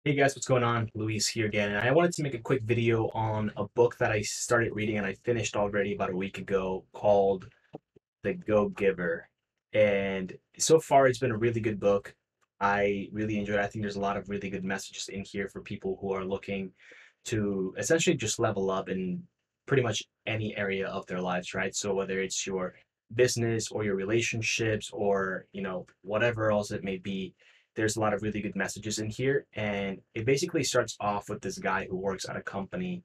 Hey guys, what's going on? Luis here again, and I wanted to make a quick video on a book that I started reading and I finished already about a week ago called The Go-Giver. And so far, it's been a really good book. I really enjoyed it. I think there's a lot of really good messages in here for people who are looking to essentially just level up in pretty much any area of their lives, right? So whether it's your business or your relationships or, whatever else it may be, there's a lot of really good messages in here. And it basically starts off with this guy who works at a company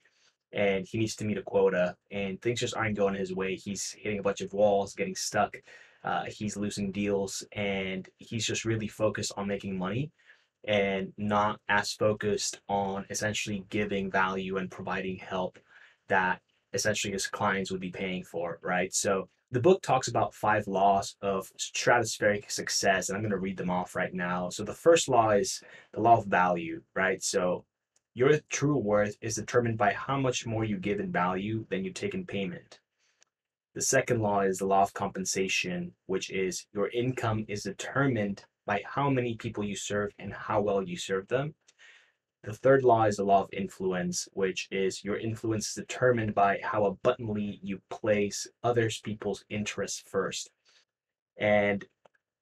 and he needs to meet a quota and things just aren't going his way. He's hitting a bunch of walls, getting stuck. He's losing deals and he's just really focused on making money and not as focused on essentially giving value and providing help that essentially his clients would be paying for, right? So the book talks about 5 laws of stratospheric success, and I'm going to read them off right now. So the first law is the law of value, right? So your true worth is determined by how much more you give in value than you take in payment. The second law is the law of compensation, which is your income is determined by how many people you serve and how well you serve them. The third law is the law of influence, which is your influence is determined by how abundantly you place others people's interests first. And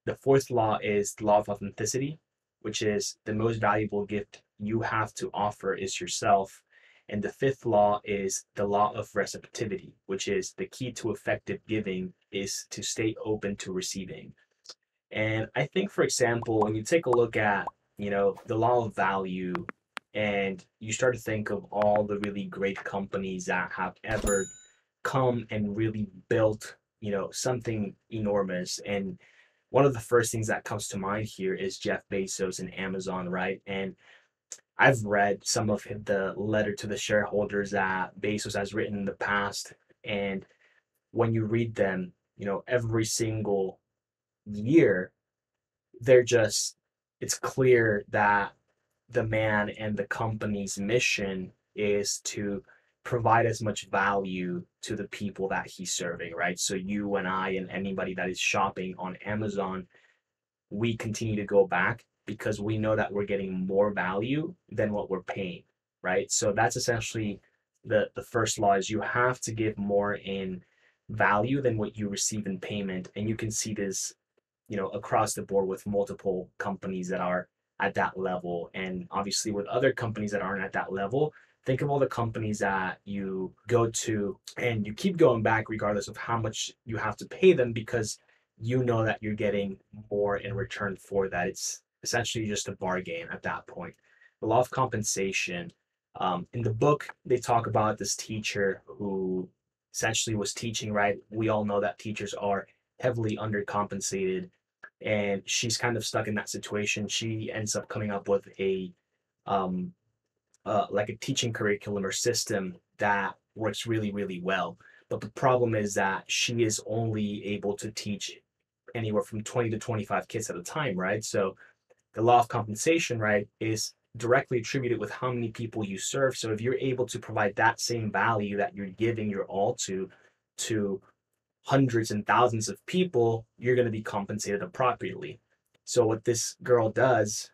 the fourth law is the law of authenticity, which is the most valuable gift you have to offer is yourself. And the fifth law is the law of receptivity, which is the key to effective giving is to stay open to receiving. And I think, for example, when you take a look at, the law of value and you start to think of all the really great companies that have ever come and really built, something enormous. And one of the first things that comes to mind here is Jeff Bezos and Amazon, right? And I've read some of the letter to the shareholders that Bezos has written in the past. And when you read them, every single year, they're just, it's clear that the man and the company's mission is to provide as much value to the people that he's serving, right? So you and I and anybody that is shopping on Amazon, we continue to go back because we know that we're getting more value than what we're paying, right? So that's essentially the first law is you have to give more in value than what you receive in payment. And you can see this, across the board with multiple companies that are at that level. And obviously with other companies that aren't at that level, think of all the companies that you go to and you keep going back regardless of how much you have to pay them because you know that you're getting more in return for that. It's essentially just a bargain at that point. The law of compensation. In the book, they talk about this teacher who essentially was teaching, right? We all know that teachers are heavily undercompensated, and she's kind of stuck in that situation. She ends up coming up with a um, like a teaching curriculum or system that works really, really well. But the problem is that she is only able to teach anywhere from 20 to 25 kids at a time, right? So the law of compensation, right, is directly attributed with how many people you serve. So if you're able to provide that same value that you're giving your all to hundreds and thousands of people, you're going to be compensated appropriately. So what this girl does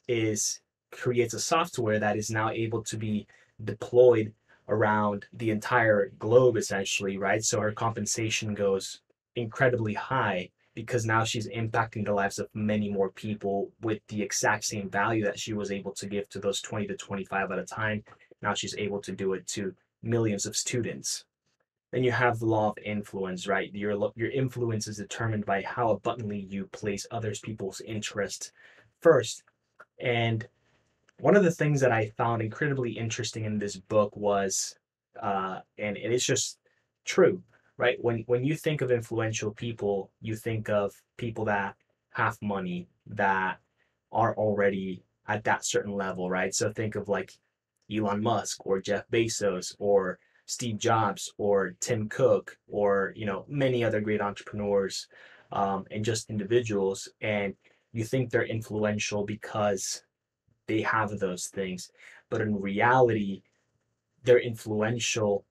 is creates a software that is now able to be deployed around the entire globe, essentially, right? So her compensation goes incredibly high because now she's impacting the lives of many more people with the exact same value that she was able to give to those 20 to 25 at a time. Now she's able to do it to millions of students. Then you have the law of influence, right? Your influence is determined by how abundantly you place others people's interests first. And one of the things that I found incredibly interesting in this book was, and it is just true, right? When you think of influential people, you think of people that have money that are already at that certain level, right? So think of like Elon Musk or Jeff Bezos or Steve Jobs or Tim Cook or many other great entrepreneurs and just individuals, and you think they're influential because they have those things, but in reality, they're influential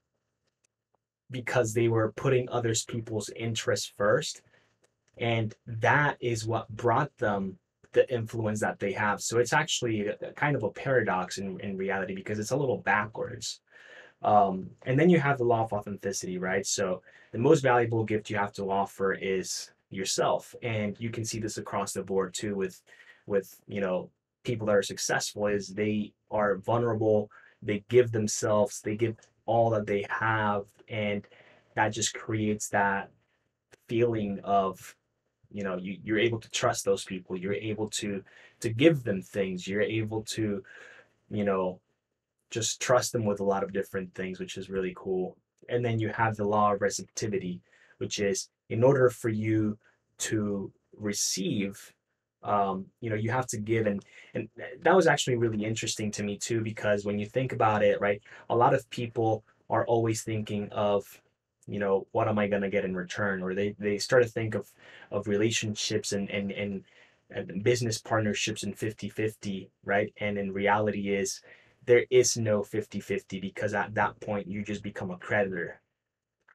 because they were putting others people's interests first, and that is what brought them the influence that they have. So it's actually a kind of a paradox in reality because it's a little backwards. And then you have the law of authenticity, right? So the most valuable gift you have to offer is yourself, and you can see this across the board too with people that are successful is they are vulnerable, they give themselves, they give all that they have, and that just creates that feeling of you're able to trust those people, you're able to give them things, you're able to you know just trust them with a lot of different things, which is really cool. And then you have the law of receptivity, which is in order for you to receive, you have to give. And that was actually really interesting to me too, because when you think about it, right, a lot of people are always thinking of, what am I going to get in return? Or they start to think of relationships and business partnerships in 50-50, right? And in reality is there is no 50-50 because at that point you just become a creditor.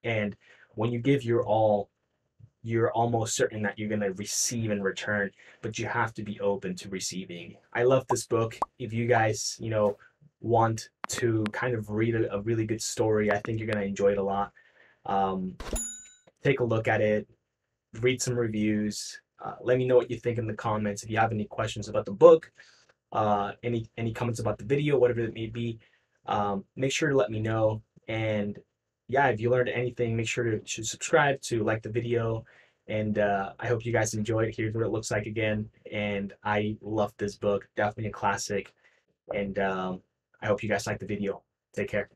And when you give your all, you're almost certain that you're going to receive in return, but you have to be open to receiving. I love this book. If you guys, want to kind of read a really good story, I think you're going to enjoy it a lot. Um, Take a look at it, read some reviews. Let me know what you think in the comments. If you have any questions about the book, any comments about the video, whatever it may be, make sure to let me know. And yeah, if you learned anything, make sure to subscribe, to like the video. And I hope you guys enjoyed. Here's what it looks like again. And I love this book, definitely a classic. And I hope you guys like the video. Take care.